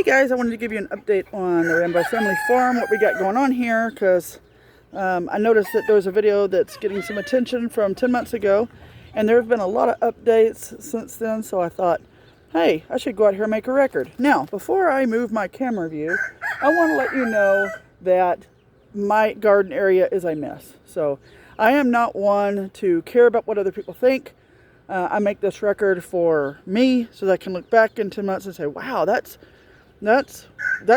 guys, I wanted to give you an update on the Rambo family farm, what we got going on here, because I noticed that there was a video that's getting some attention from 10 months ago, and there have been a lot of updates since then, so I thought, hey, I should go out here and make a record. Now, before I move my camera view, I want to let you know that my garden area is a mess. So I am not one to care about what other people think. I make this record for me so that I can look back in 10 months and say, wow, that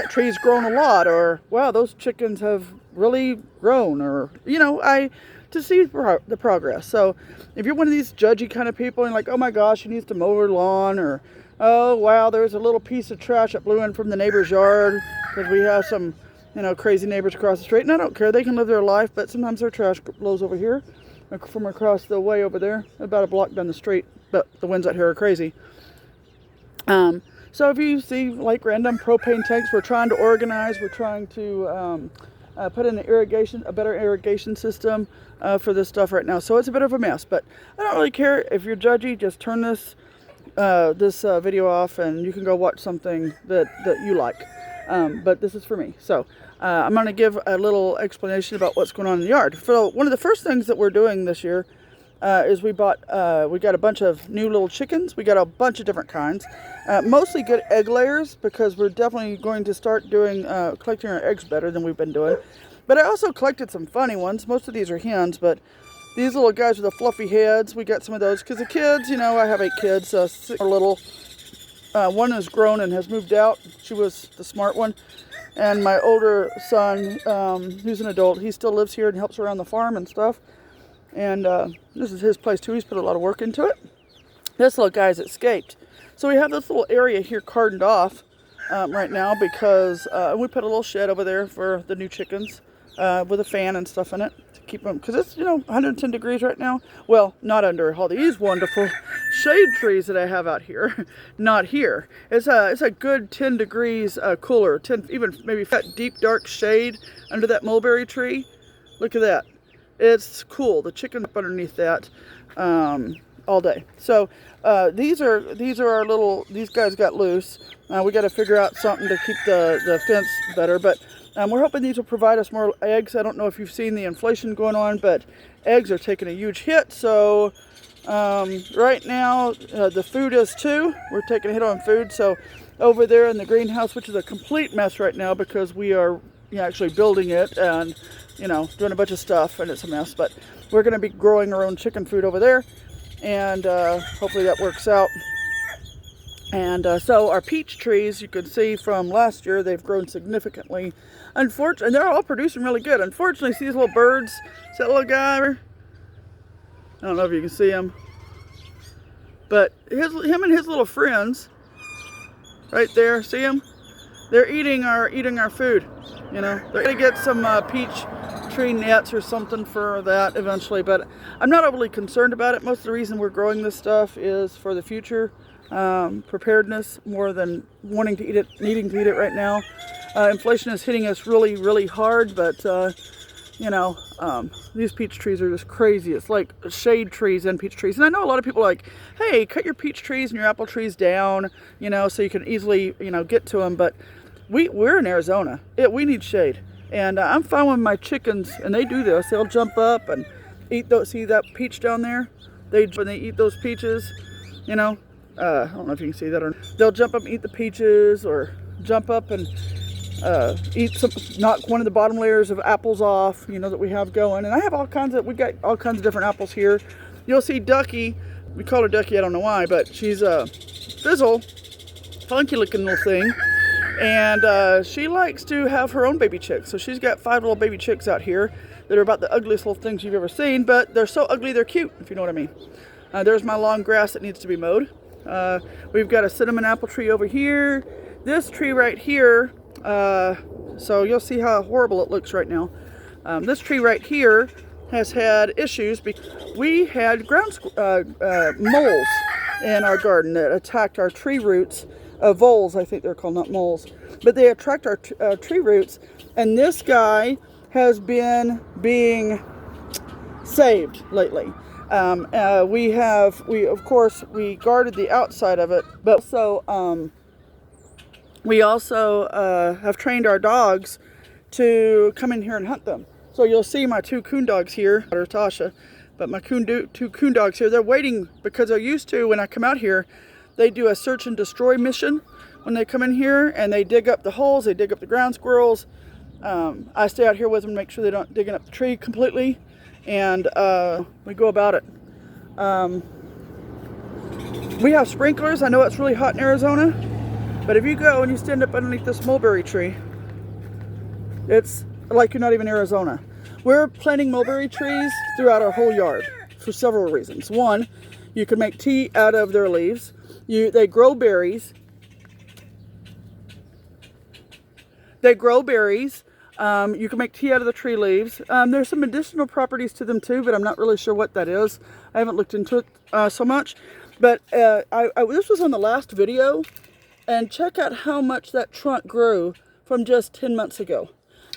tree's grown a lot, or wow, those chickens have really grown, or to see the progress. So if you're one of these judgy kind of people and like, oh my gosh, he needs to mow her lawn, or oh wow, there's a little piece of trash that blew in from the neighbor's yard because we have some crazy neighbors across the street, and I don't care, they can live their life, but sometimes their trash blows over here from across the way over there, about a block down the street, but the winds out here are crazy. So if you see like random propane tanks, we're trying to organize, we're trying to put in a better irrigation system for this stuff right now. So it's a bit of a mess, but I don't really care if you're judgy. Just turn this video off and you can go watch something that you like. But this is for me. So I'm going to give a little explanation about what's going on in the yard. So one of the first things that we're doing this year is we got a bunch of new little chickens. We got a bunch of different kinds, mostly good egg layers, because we're definitely going to start doing collecting our eggs better than we've been doing. But I also collected some funny ones. Most of these are hens, but these little guys with the fluffy heads, we got some of those because the kids, I have 8 kids, 6 are little. One is grown and has moved out. She was the smart one. And my older son, who's an adult, he still lives here and helps around the farm and stuff. And this is his place too. He's put a lot of work into it. This little guy's escaped. So we have this little area here cordoned off right now because we put a little shed over there for the new chickens with a fan and stuff in it to keep them, because it's 110 degrees right now. Well, not under all these wonderful shade trees that I have out here. Not here. It's a good 10 degrees cooler, 10 even maybe deep dark shade under that mulberry tree. Look at that. It's cool. The chicken up underneath that all day. So these are our little. These guys got loose. We got to figure out something to keep the fence better. But we're hoping these will provide us more eggs. I don't know if you've seen the inflation going on, but eggs are taking a huge hit. So right now the food is too. We're taking a hit on food. So over there in the greenhouse, which is a complete mess right now because we are actually building it and doing a bunch of stuff, and it's a mess, but we're going to be growing our own chicken food over there, and hopefully that works out. And so our peach trees, you can see from last year, they've grown significantly. Unfortunately, and they're all producing really good. Unfortunately, see these little birds? See that little guy? I don't know if you can see him, but him and his little friends right there, see him? They're eating our food. They're gonna get some peach tree nets or something for that eventually, but I'm not overly concerned about it. Most of the reason we're growing this stuff is for the future preparedness, more than needing to eat it right now. Inflation is hitting us really, really hard, but these peach trees are just crazy. It's like shade trees and peach trees. And I know a lot of people are like, hey, cut your peach trees and your apple trees down, so you can easily, get to them. But we're in Arizona. We need shade. And I'm fine with my chickens, and they do this. They'll jump up and eat those. See that peach down there? When they eat those peaches, I don't know if you can see that, or they'll jump up and eat the peaches, or jump up and knock one of the bottom layers of apples off, that we have going. And we got all kinds of different apples here. You'll see Ducky. We call her Ducky, I don't know why, but she's a fizzle, funky looking little thing. And she likes to have her own baby chicks. So she's got 5 little baby chicks out here that are about the ugliest little things you've ever seen, but they're so ugly they're cute, if you know what I mean. There's my long grass that needs to be mowed. We've got a cinnamon apple tree over here. This tree right here, so you'll see how horrible it looks right now. This tree right here has had issues because we had ground moles in our garden that attacked our tree roots. Voles, I think they're called, not moles, but they attract our tree roots, and this guy has been being saved lately. We guarded the outside of it, but so We also have trained our dogs to come in here and hunt them. So you'll see my 2 coon dogs here, or Tasha, but my 2 coon dogs here, they're waiting because they're used to, when I come out here, they do a search and destroy mission when they come in here, and they dig up the holes, they dig up the ground squirrels. I stay out here with them to make sure they don't digging up the tree completely, and we go about it. We have sprinklers. I know it's really hot in Arizona, but if you go and you stand up underneath this mulberry tree, it's like you're not even in Arizona. We're planting mulberry trees throughout our whole yard for several reasons. One, you can make tea out of their leaves. They grow berries. They grow berries. You can make tea out of the tree leaves. There's some additional properties to them too, but I'm not really sure what that is. I haven't looked into it so much. But this was on the last video, and check out how much that trunk grew from just 10 months ago.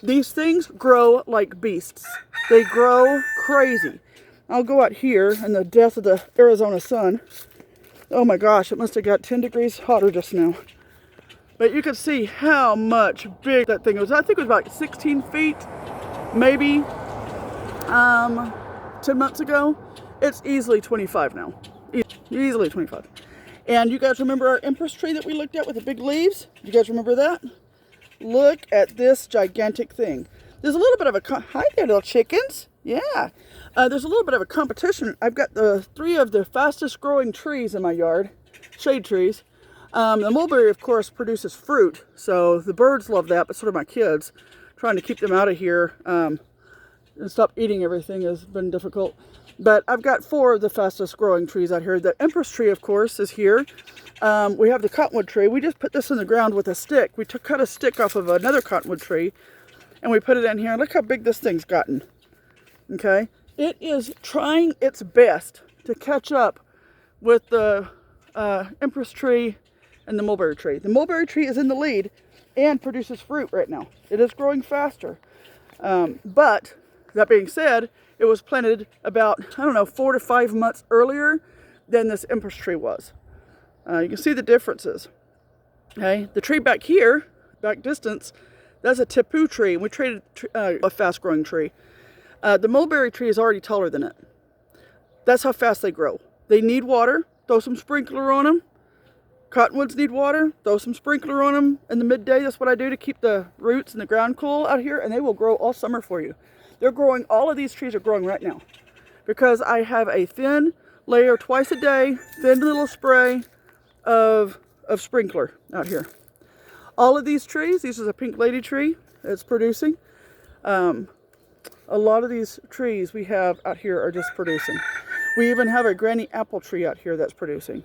These things grow like beasts. They grow crazy. I'll go out here in the death of the Arizona sun. Oh my gosh, it must have got 10 degrees hotter just now. But you can see how much big that thing was. I think it was about 16 feet, maybe 10 months ago. It's easily 25 now. Easily 25. And you guys remember our empress tree that we looked at with the big leaves? You guys remember that? Look at this gigantic thing. There's a little bit of a... Hi there, little chickens. Yeah. There's a little bit of a competition. I've got the 3 of the fastest growing trees in my yard. Shade trees. The mulberry, of course, produces fruit. So the birds love that, but so do my kids. Trying to keep them out of here and stop eating everything has been difficult. But I've got 4 of the fastest growing trees out here. The empress tree, of course, is here. We have the cottonwood tree. We just put this in the ground with a stick. We cut a stick off of another cottonwood tree, and we put it in here. Look how big this thing's gotten. Okay? It is trying its best to catch up with the empress tree and the mulberry tree. The mulberry tree is in the lead and produces fruit right now. It is growing faster. But that being said, it was planted about, I don't know, 4 to 5 months earlier than this empress tree was. You can see the differences. Okay, the tree back here, back distance, that's a tipu tree. We traded a fast-growing tree. The mulberry tree is already taller than it. That's how fast they grow. They need water. Throw some sprinkler on them. Cottonwoods need water. Throw some sprinkler on them in the midday. That's what I do to keep the roots and the ground cool out here, and they will grow all summer for you. They're growing, all of these trees are growing right now because I have a thin layer twice a day, thin little spray of sprinkler out here. All of these trees, this is a pink lady tree that's producing. A lot of these trees we have out here are just producing. We even have a granny apple tree out here that's producing.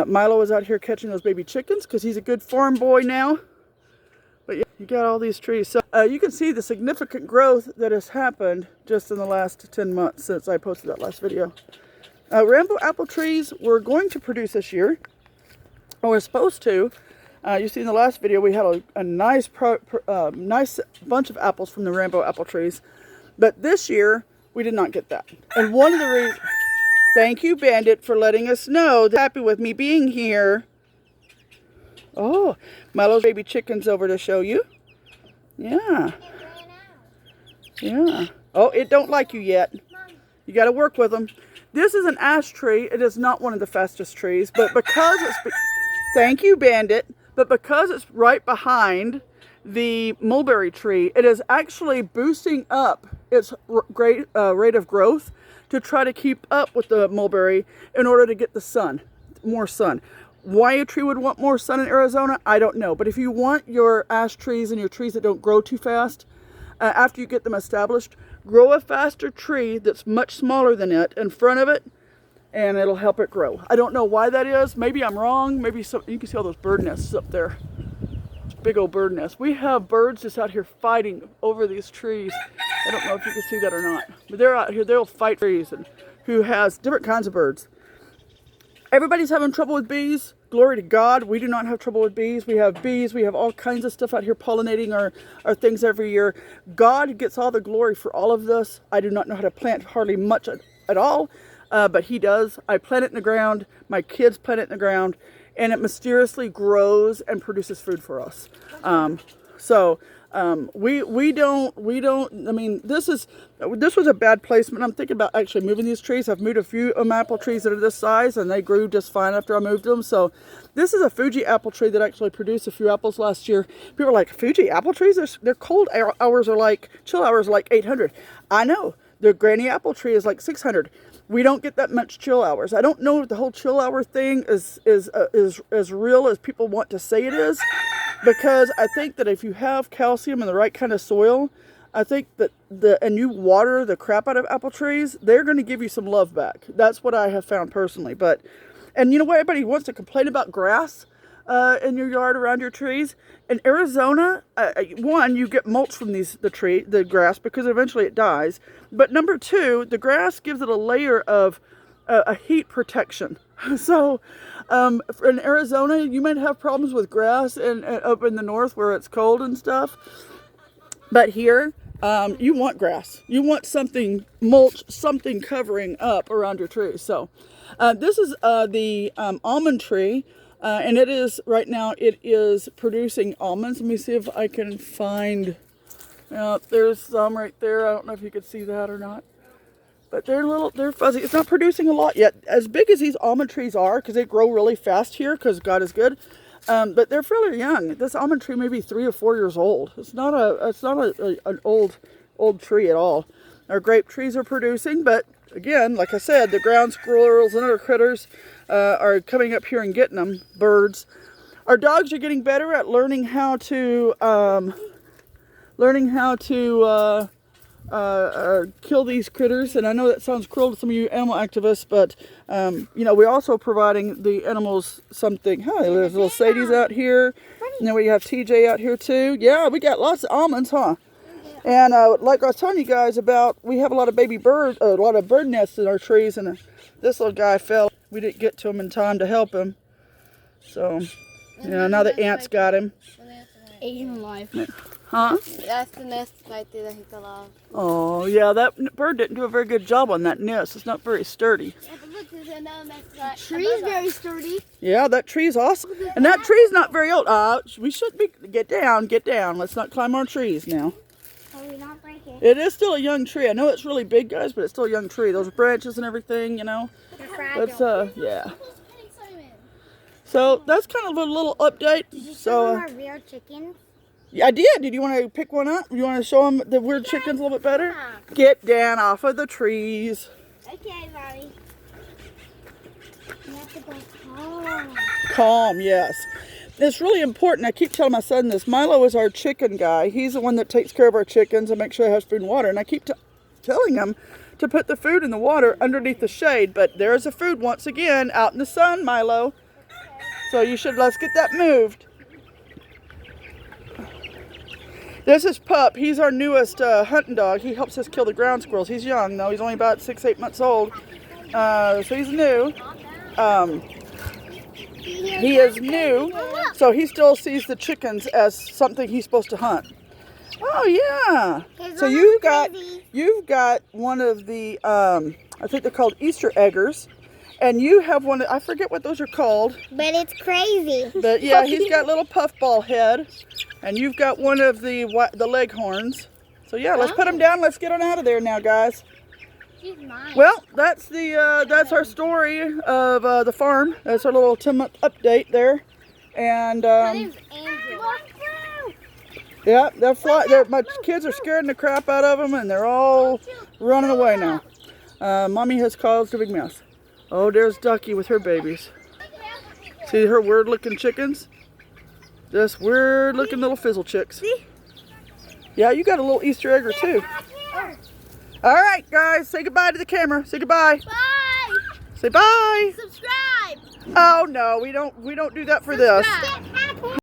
Milo is out here catching those baby chickens because he's a good farm boy now. But yeah, you got all these trees. So you can see the significant growth that has happened just in the last 10 months since I posted that last video. Rambo apple trees we're going to produce this year. Or we're supposed to. You see in the last video we had a nice nice bunch of apples from the Rambo apple trees. But this year we did not get that. And one of the reasons... Thank you, Bandit, for letting us know. They're happy with me being here. Oh, Milo's baby chicken's over to show you. Yeah. Yeah. Oh, it don't like you yet. You got to work with them. This is an ash tree. It is not one of the fastest trees, but because it's... Thank you, Bandit. But because it's right behind the mulberry tree, it is actually boosting up its rate of growth to try to keep up with the mulberry in order to get the sun, more sun. Why a tree would want more sun in Arizona, I don't know. But if you want your ash trees and your trees that don't grow too fast, after you get them established, grow a faster tree that's much smaller than it in front of it, and it'll help it grow. I don't know why that is. Maybe I'm wrong. Maybe you can see all those bird nests up there. Big old bird nests. We have birds just out here fighting over these trees. I don't know if you can see that or not. But they're out here. They'll fight trees. And who has different kinds of birds. Everybody's having trouble with bees. Glory to God. We do not have trouble with bees. We have bees. We have all kinds of stuff out here pollinating our things every year. God gets all the glory for all of this. I do not know how to plant hardly much at all. But he does. I plant it in the ground. My kids plant it in the ground. and it mysteriously grows and produces food for us. We don't, I mean, this was a bad placement. I'm thinking about actually moving these trees. I've moved a few apple trees that are this size, and they grew just fine after I moved them. So this is a Fuji apple tree that actually produced a few apples last year. People are like, Fuji apple trees? Their cold hours are like, chill hours are like 800. I know. The granny apple tree is like 600. We don't get that much chill hours. I don't know if the whole chill hour thing is as real as people want to say it is, because I think that if you have calcium in the right kind of soil, I think that and you water the crap out of apple trees, they're going to give you some love back. That's what I have found personally. And you know what? Everybody wants to complain about grass in your yard around your trees. In Arizona, one, you get mulch from the grass, because eventually it dies. But number two, the grass gives it a layer of a heat protection. So in Arizona, you might have problems with grass and up in the north where it's cold and stuff. But here, you want grass. You want something, mulch, something covering up around your tree. So this is the almond tree. And it is, right now, it is producing almonds. Let me see if I can find, there's some right there. I don't know if you could see that or not. But they're fuzzy. It's not producing a lot yet. As big as these almond trees are, because they grow really fast here, because God is good. But they're fairly young. This almond tree may be 3 or 4 years old. It's not an old tree at all. Our grape trees are producing, but again, like I said, the ground squirrels and other critters are coming up here and getting them. Birds. Our dogs are getting better at learning how to kill these critters. And I know that sounds cruel to some of you animal activists, but we're also providing the animals something. Hi, there's little Sadie's out here. And then we have TJ out here too. Yeah, we got lots of almonds, huh? And like I was telling you guys about, we have a lot of baby birds, a lot of bird nests in our trees, and this little guy fell. We didn't get to him in time to help him. So, now the ants got him. Ate him alive. Huh? That's the nest right there that he fell off. Oh, yeah, that bird didn't do a very good job on that nest. It's not very sturdy. Yeah, but look, there's another nest right. Tree's very sturdy. Yeah, that tree's awesome. And that tree's not very old. We shouldn't be, get down. Let's not climb our trees now. Not break it. It is still a young tree. I know it's really big, guys, but it's still a young tree. Those branches and everything, They're That's, yeah. So that's kind of a little update. Did you show them our real chickens? Yeah, I did. Did you want to pick one up? You want to show them the weird chickens a little bit better? Yeah. Get down off of the trees. Okay, Mommy. You have to go calm. Calm, yes. It's really important. I keep telling my son this. Milo is our chicken guy. He's the one that takes care of our chickens and makes sure it has food and water. And I keep telling him to put the food in the water underneath the shade. But there's the food once again out in the sun, Milo. So let's get that moved. This is Pup. He's our newest hunting dog. He helps us kill the ground squirrels. He's young though. He's only about 6-8 months old. So he's new. He is new, so he still sees the chickens as something he's supposed to hunt. Oh yeah. So you've got one of the I think they're called Easter eggers, and you have one. I forget what those are called. But it's crazy. But yeah, he's got little puffball head, and you've got one of the leghorns. So yeah, let's put them down. Let's get on out of there now, guys. She's mine. Well, that's our story of the farm. That's our little 10-month update there, and Her name's Andrew. yeah, my kids are scaring the crap out of them, and they're all running away now. Mommy has caused a big mess. Oh, there's Ducky with her babies. See her weird-looking chickens? Just weird-looking little fizzle chicks. Yeah, you got a little Easter egger too. All right, guys, say goodbye to the camera. Say goodbye. Bye. Say bye. Subscribe. Oh no, we don't do that for this.